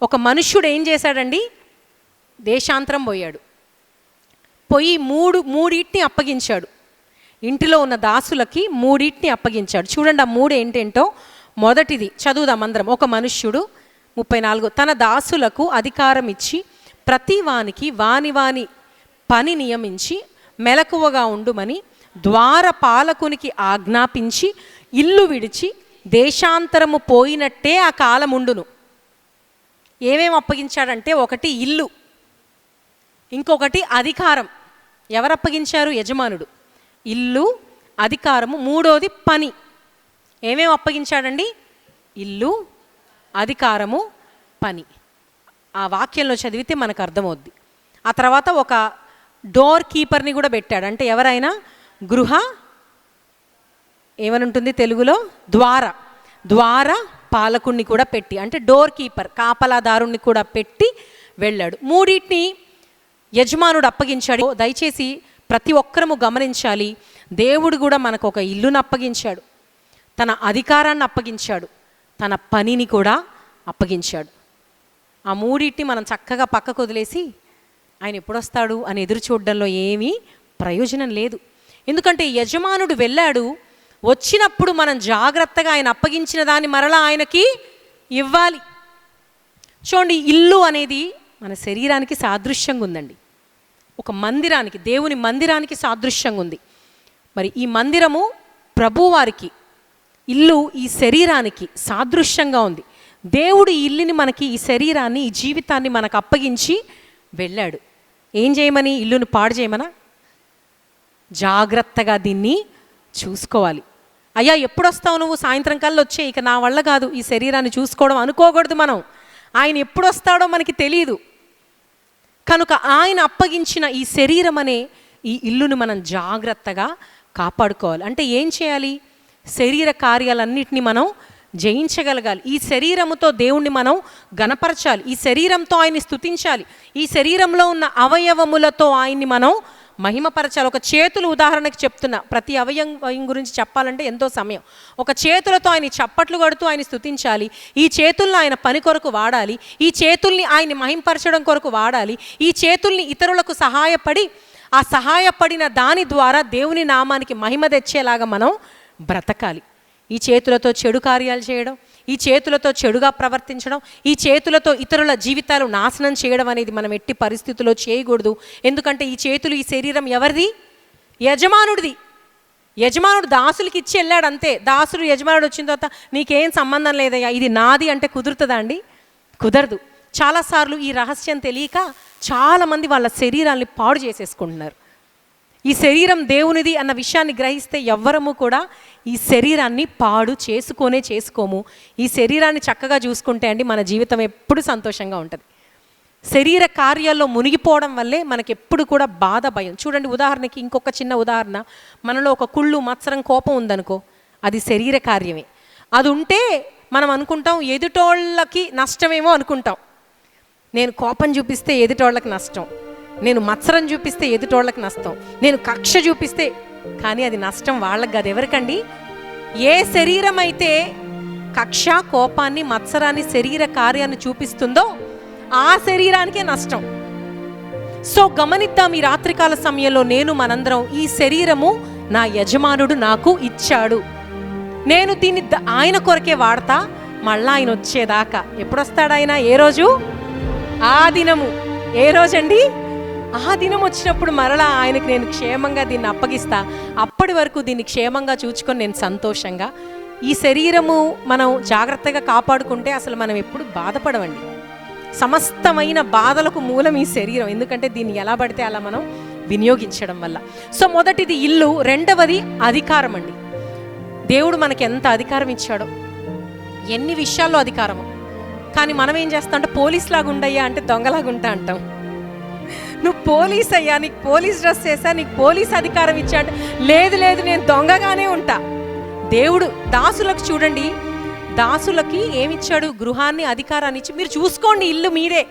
ఒక మనుష్యుడు ఏం చేశాడండి, దేశాంతరం పోయాడు. పోయి మూడింటిని అప్పగించాడు. ఇంటిలో ఉన్న దాసులకి మూడింటిని అప్పగించాడు. చూడండి ఆ మూడు ఏంటేంటో. మొదటిది చదువుదాం అందరం. ఒక మనుష్యుడు 34 తన దాసులకు అధికారం ఇచ్చి ప్రతి వానికి వాని పని నియమించి మెలకువగా ఉండుమని ద్వారపాలకునికి ఆజ్ఞాపించి ఇల్లు విడిచి దేశాంతరము పోయినట్టే ఆ కాలం ఉండును. ఏమేమి అప్పగించాడంటే, ఒకటి ఇల్లు, ఇంకొకటి అధికారం. ఎవరు అప్పగించారు? యజమానుడు. ఇల్లు, అధికారము. మూడోది పని. ఏమేమి అప్పగించాడండి? ఇల్లు, అధికారము, పని. ఆ వాక్యంలో చదివితే మనకు అర్థమవుద్ది. ఆ తర్వాత ఒక డోర్ కీపర్ని కూడా పెట్టాడు. అంటే ఎవరైనా గృహ ఏమనుంటుంది తెలుగులో, ద్వార పాలకుణ్ణి కూడా పెట్టి, అంటే డోర్ కీపర్ కాపలాదారుణ్ణి కూడా పెట్టి వెళ్ళాడు. మూడింటిని యజమానుడు అప్పగించాడు. దయచేసి ప్రతి ఒక్కరము గమనించాలి, దేవుడు కూడా మనకు ఒక ఇల్లును అప్పగించాడు, తన అధికారాన్ని అప్పగించాడు, తన పనిని కూడా అప్పగించాడు. ఆ మూడింటిని మనం చక్కగా పక్కకు వదిలేసి ఆయన ఎప్పుడొస్తాడు అని ఎదురు చూడడంలో ఏమీ ప్రయోజనం లేదు. ఎందుకంటే యజమానుడు వెళ్ళాడు, వచ్చినప్పుడు మనం జాగ్రత్తగా ఆయన అప్పగించిన దాన్ని మరలా ఆయనకి ఇవ్వాలి. చూడండి, ఇల్లు అనేది మన శరీరానికి సాదృశ్యంగా ఉందండి. ఒక మందిరానికి, దేవుని మందిరానికి సాదృశ్యంగా ఉంది. మరి ఈ మందిరము ప్రభువారికి, ఇల్లు ఈ శరీరానికి సాదృశ్యంగా ఉంది. దేవుడు ఈ ఇల్లుని మనకి, ఈ శరీరాన్ని, ఈ జీవితాన్ని మనకు అప్పగించి వెళ్ళాడు. ఏం చేయమని? ఇల్లును పాడు చేయమనా? జాగ్రత్తగా దీన్ని చూసుకోవాలి. అయ్యా ఎప్పుడు వస్తావు నువ్వు? సాయంత్రం కల్లా వచ్చే, ఇక నా వల్ల కాదు ఈ శరీరాన్ని చూసుకోవడం అనుకోకూడదు మనం. ఆయన ఎప్పుడు వస్తాడో మనకి తెలియదు. కనుక ఆయన అప్పగించిన ఈ శరీరం అనే ఈ ఇల్లును మనం జాగ్రత్తగా కాపాడుకోవాలి. అంటే ఏం చేయాలి? శరీర కార్యాలన్నిటిని మనం జయించగలగాలి. ఈ శరీరముతో దేవుణ్ణి మనం గణపరచాలి, ఈ శరీరంతో ఆయన్ని స్తుతించాలి, ఈ శరీరంలో ఉన్న అవయవములతో ఆయన్ని మనం మహిమపరచాలి. ఒక చేతులు ఉదాహరణకి చెప్తున్నా, ప్రతి అవయవం గురించి చెప్పాలంటే ఎంతో సమయం. ఒక చేతులతో ఆయన చప్పట్లు కొడుతూ ఆయన స్తుతించాలి, ఈ చేతుల్ని ఆయన పని కొరకు వాడాలి, ఈ చేతుల్ని ఆయన్ని మహిమపరచడం కొరకు వాడాలి, ఈ చేతుల్ని ఇతరులకు సహాయపడి ఆ సహాయపడిన దాని ద్వారా దేవుని నామానికి మహిమ తెచ్చేలాగా మనం బ్రతకాలి. ఈ చేతులతో చెడు కార్యాలు చేయడం, ఈ చేతులతో చెడుగా ప్రవర్తించడం, ఈ చేతులతో ఇతరుల జీవితాలు నాశనం చేయడం అనేది మనం ఎట్టి పరిస్థితుల్లో చేయకూడదు. ఎందుకంటే ఈ చేతులు, ఈ శరీరం ఎవరిది? యజమానుడిది. యజమానుడు దాసులకి ఇచ్చి వెళ్ళాడు అంతే. దాసుడు యజమానుడు వచ్చిన తర్వాత నీకేం సంబంధం లేదయ్యా, ఇది నాది అంటే కుదురుతుందా అండి? కుదరదు. చాలాసార్లు ఈ రహస్యం తెలియక చాలామంది వాళ్ళ శరీరాల్ని పాడు చేసేసుకుంటున్నారు. ఈ శరీరం దేవునిది అన్న విషయాన్ని గ్రహిస్తే ఎవ్వరము కూడా ఈ శరీరాన్ని పాడు చేసుకోము. ఈ శరీరాన్ని చక్కగా చూసుకుంటే అండి మన జీవితం ఎప్పుడు సంతోషంగా ఉంటుంది. శరీర కార్యాల్లో మునిగిపోవడం వల్లే మనకి ఎప్పుడు కూడా బాధ, భయం. చూడండి, ఉదాహరణకి ఇంకొక చిన్న ఉదాహరణ. మనలో ఒక కుళ్ళు, మత్సరం, కోపం ఉందనుకో, అది శరీర కార్యమే. అది ఉంటే మనం అనుకుంటాం ఎదుటోళ్ళకి నష్టమేమో అనుకుంటాం. నేను కోపం చూపిస్తే ఎదుటోళ్ళకి నష్టం, నేను మత్సరం చూపిస్తే ఎదుటోళ్ళకి నష్టం, నేను కక్ష చూపిస్తే, కానీ అది నష్టం వాళ్ళకి కాదు. ఎవరికండి? ఏ శరీరం అయితే కక్ష, కోపాన్ని, మత్సరాన్ని, శరీర కార్యాన్ని చూపిస్తుందో ఆ శరీరానికే నష్టం. సో గమనిద్దాం, ఈ రాత్రికాల సమయంలో మనందరం ఈ శరీరము నా యజమానుడు నాకు ఇచ్చాడు, నేను దీన్ని ఆయన కొరకే వాడతా. మళ్ళా ఆయన వచ్చేదాకా, ఎప్పుడు వస్తాడు ఆయన? ఏ రోజు? ఆ దినము. ఏ రోజండి? ఆ దినం వచ్చినప్పుడు మరలా ఆయనకి నేను క్షేమంగా దీన్ని అప్పగిస్తా. అప్పటి వరకు దీన్ని క్షేమంగా చూచుకొని నేను సంతోషంగా, ఈ శరీరము మనం జాగ్రత్తగా కాపాడుకుంటే అసలు మనం ఎప్పుడు బాధపడవండి. సమస్తమైన బాధలకు మూలం ఈ శరీరం. ఎందుకంటే దీన్ని ఎలా పడితే అలా మనం వినియోగించడం వల్ల. సో మొదటిది ఇల్లు, రెండవది అధికారం అండి. దేవుడు మనకి ఎంత అధికారం ఇచ్చాడో, ఎన్ని విషయాల్లో అధికారము. కానీ మనం ఏం చేస్తాం అంటే, పోలీస్ లాగా ఉండయ్యా అంటే దొంగలాగా ఉంటా అంటాం. నువ్వు పోలీస్ అయ్యా, నీకు పోలీస్ డ్రెస్ వేసా, నీకు పోలీస్ అధికారం ఇచ్చా అంటే, లేదు లేదు నేను దొంగగానే ఉంటా. దేవుడు దాసులకు చూడండి, దాసులకి ఏమిచ్చాడు? గృహాన్ని, అధికారాన్ని ఇచ్చి, మీరు చూసుకోండి, ఇల్లు మీదే,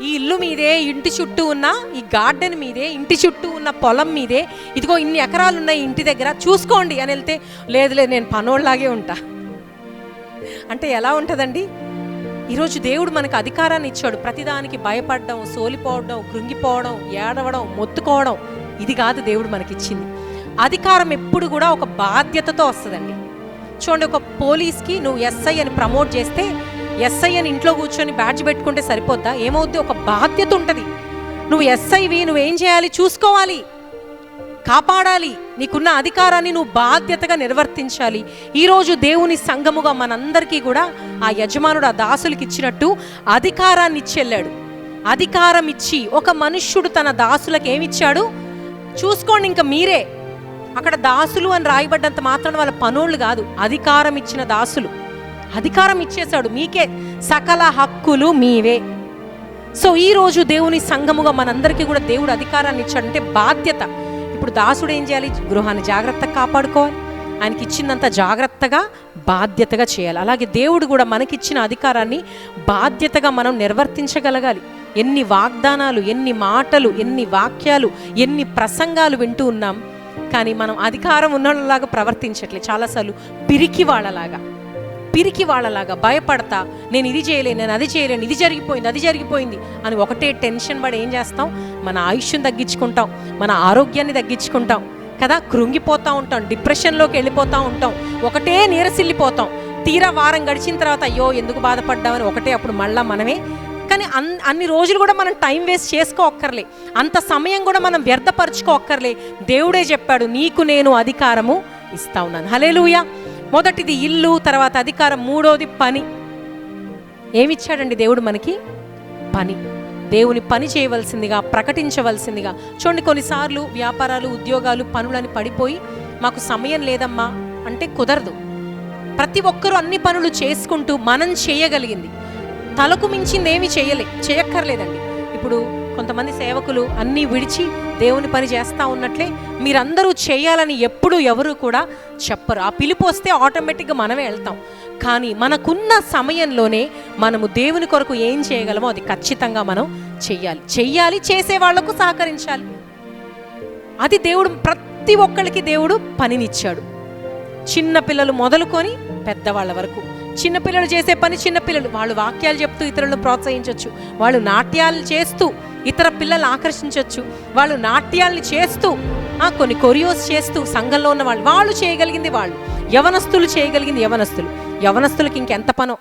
ఈ ఇల్లు మీదే, ఇంటి చుట్టూ ఉన్న ఈ గార్డెన్ మీదే, ఇంటి చుట్టూ ఉన్న పొలం మీదే, ఇదిగో ఇన్ని ఎకరాలు ఉన్నాయి ఇంటి దగ్గర, చూసుకోండి అని వెళ్తే, లేదు లేదు నేను పనోళ్ళలాగే ఉంటా అంటే ఎలా ఉంటుందండి? ఈరోజు దేవుడు మనకు అధికారాన్ని ఇచ్చాడు. ప్రతిదానికి భయపడడం, సోలిపోవడం, కృంగిపోవడం, ఏడవడం, మొత్తుకోవడం ఇది కాదు దేవుడు మనకిచ్చింది. అధికారం ఎప్పుడు కూడా ఒక బాధ్యతతో వస్తుందండి. చూడండి, ఒక పోలీస్కి నువ్వు ఎస్ఐ అని ప్రమోట్ చేస్తే ఎస్ఐ అని ఇంట్లో కూర్చొని బ్యాడ్జ్ పెట్టుకుంటే సరిపోద్దా? ఏమవుద్ది? ఒక బాధ్యత ఉంటుంది. నువ్వు ఎస్ఐవి, నువ్వేం చేయాలి? చూసుకోవాలి, కాపాడాలి. నీకున్న అధికారాన్ని నువ్వు బాధ్యతగా నిర్వర్తించాలి. ఈరోజు దేవుని సంఘముగా మనందరికీ కూడా ఆ యజమానుడు ఆ దాసులకి ఇచ్చినట్టు అధికారాన్ని ఇచ్చి వెళ్ళాడు. అధికారం ఇచ్చి ఒక మనుష్యుడు తన దాసులకు ఏమిచ్చాడు? చూసుకోండి, ఇంకా మీరే. అక్కడ దాసులు అని రాయబడ్డంత మాత్రం వాళ్ళ పనోళ్ళు కాదు, అధికారం ఇచ్చిన దాసులు. అధికారం ఇచ్చేశాడు, మీకే సకల హక్కులు మీవే. సో ఈరోజు దేవుని సంఘముగా మనందరికీ కూడా దేవుడు అధికారాన్ని ఇచ్చాడు, అంటే బాధ్యత. ఇప్పుడు దాసుడు ఏం చేయాలి? గృహాన్ని జాగ్రత్తగా కాపాడుకోవాలి, ఆయనకి ఇచ్చిందంత జాగ్రత్తగా బాధ్యతగా చేయాలి. అలాగే దేవుడు కూడా మనకిచ్చిన అధికారాన్ని బాధ్యతగా మనం నిర్వర్తించగలగాలి. ఎన్ని వాగ్దానాలు, ఎన్ని మాటలు, ఎన్ని వాక్యాలు, ఎన్ని ప్రసంగాలు వింటూ ఉన్నాం, కానీ మనం అధికారం ఉన్నలాగా ప్రవర్తించట్లేదు. చాలాసార్లు పిరికి వాళ్ళలాగా భయపడతా, నేను ఇది చేయలేను, నేను అది చేయలేను, ఇది జరిగిపోయింది అని ఒకటే టెన్షన్ పడి ఏం చేస్తాం? మన ఆయుష్ని తగ్గించుకుంటాం, మన ఆరోగ్యాన్ని తగ్గించుకుంటాం కదా, కృంగిపోతూ ఉంటాం, డిప్రెషన్లోకి వెళ్ళిపోతూ ఉంటాం, ఒకటే నీరసిల్లిపోతాం. తీరా వారం గడిచిన తర్వాత అయ్యో ఎందుకు బాధపడ్డామని ఒకటే అప్పుడు మళ్ళా మనమే. కానీ అన్ని రోజులు కూడా మనం టైం వేస్ట్ చేసుకోక్కర్లే, అంత సమయం కూడా మనం వ్యర్థపరచుకోక్కర్లే. దేవుడే చెప్పాడు, నీకు నేను అధికారము ఇస్తా ఉన్నాను. హల్లెలూయా. మొదటిది ఇల్లు, తర్వాత అధికారం, మూడోది పని. ఏమిచ్చాడండి దేవుడు మనకి? పని. దేవుని పని చేయవలసిందిగా, ప్రకటించవలసిందిగా. చూడండి, కొన్నిసార్లు వ్యాపారాలు, ఉద్యోగాలు, పనులని పడిపోయి మాకు సమయం లేదమ్మా అంటే కుదరదు. ప్రతి ఒక్కరూ అన్ని పనులు చేసుకుంటూ మనం చేయగలిగింది, తలకు మించింది ఏమి చేయక్కర్లేదండి. ఇప్పుడు కొంతమంది సేవకులు అన్నీ విడిచి దేవుని పని చేస్తూ ఉన్నట్లే మీరందరూ చేయాలని ఎప్పుడు ఎవరు కూడా చెప్పరు. ఆ పిలుపు వస్తే ఆటోమేటిక్గా మనమే వెళ్తాం. కానీ మనకున్న సమయంలోనే మనము దేవుని కొరకు ఏం చేయగలమో అది ఖచ్చితంగా మనం చెయ్యాలి. చేసే వాళ్లకు సహకరించాలి. అది దేవుడు ప్రతి ఒక్కరికి దేవుడు పనినిచ్చాడు. చిన్న పిల్లలు మొదలుకొని పెద్దవాళ్ళ వరకు. చిన్నపిల్లలు చేసే పని, చిన్నపిల్లలు వాళ్ళు వాక్యాలు చెప్తూ ఇతరులను ప్రోత్సహించవచ్చు, వాళ్ళు నాట్యాలు చేస్తూ ఇతర పిల్లలు ఆకర్షించవచ్చు, వాళ్ళు నాట్యాలను చేస్తూ కొన్ని కొరియోస్ చేస్తూ సంఘంలో ఉన్న వాళ్ళు చేయగలిగింది వాళ్ళు, యవనస్తులు చేయగలిగింది యవనస్తులకి ఇంకెంత పనో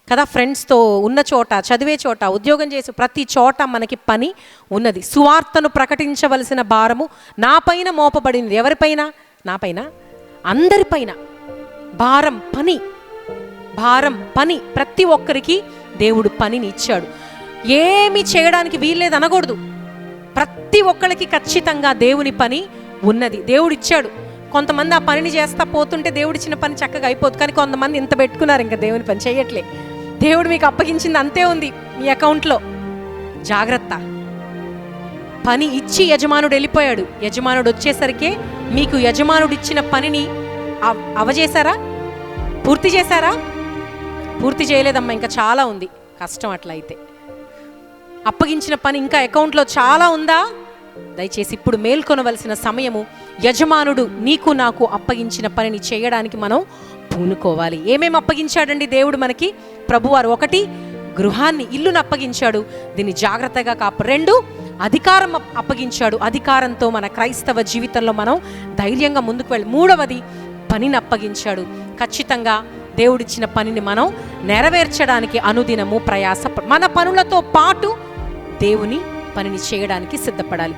కదా. ఫ్రెండ్స్తో ఉన్న చోట, చదివే చోట, ఉద్యోగం చేసే ప్రతి చోట మనకి పని ఉన్నది. సువార్తను ప్రకటించవలసిన భారము నా పైన మోపబడింది. ఎవరిపైన? నా పైన, అందరిపైన. భారం పని. ప్రతి ఒక్కరికి దేవుడు పనిని ఇచ్చాడు. ఏమి చేయడానికి వీల్లేదు అనకూడదు. ప్రతి ఒక్కరికి ఖచ్చితంగా దేవుని పని ఉన్నది, దేవుడు ఇచ్చాడు. కొంతమంది ఆ పనిని చేస్తా పోతుంటే దేవుడిచ్చిన పని చక్కగా అయిపోతుంది. కానీ కొంతమంది ఇంత పెట్టుకున్నారు, ఇంకా దేవుని పని చేయట్లే. దేవుడు మీకు అప్పగించింది అంతే ఉంది మీ అకౌంట్లో. జాగ్రత్త. పని ఇచ్చి యజమానుడు వెళ్ళిపోయాడు. యజమానుడు వచ్చేసరికి మీకు యజమానుడు ఇచ్చిన పనిని అవజేశారా? పూర్తి చేశారా? పూర్తి చేయలేదమ్మా, ఇంకా చాలా ఉంది. కష్టం. అట్లా అయితే అప్పగించిన పని ఇంకా అకౌంట్లో చాలా ఉందా? దయచేసి ఇప్పుడు మేల్కొనవలసిన సమయము. యజమానుడు నీకు నాకు అప్పగించిన పనిని చేయడానికి మనం పూనుకోవాలి. ఏమేమి అప్పగించాడండి దేవుడు మనకి? ప్రభువారు 1 గృహాన్ని, ఇల్లును అప్పగించాడు, దీన్ని జాగ్రత్తగా 2 అధికారం అప్పగించాడు. అధికారంతో మన క్రైస్తవ జీవితంలో మనం ధైర్యంగా ముందుకు వెళ్ళి. 3వది పనిని అప్పగించాడు. ఖచ్చితంగా దేవుడిచ్చిన పనిని మనం నెరవేర్చడానికి అనుదినము ప్రయాస, మన పనులతో పాటు దేవుని పనిని చేయడానికి సిద్ధపడాలి.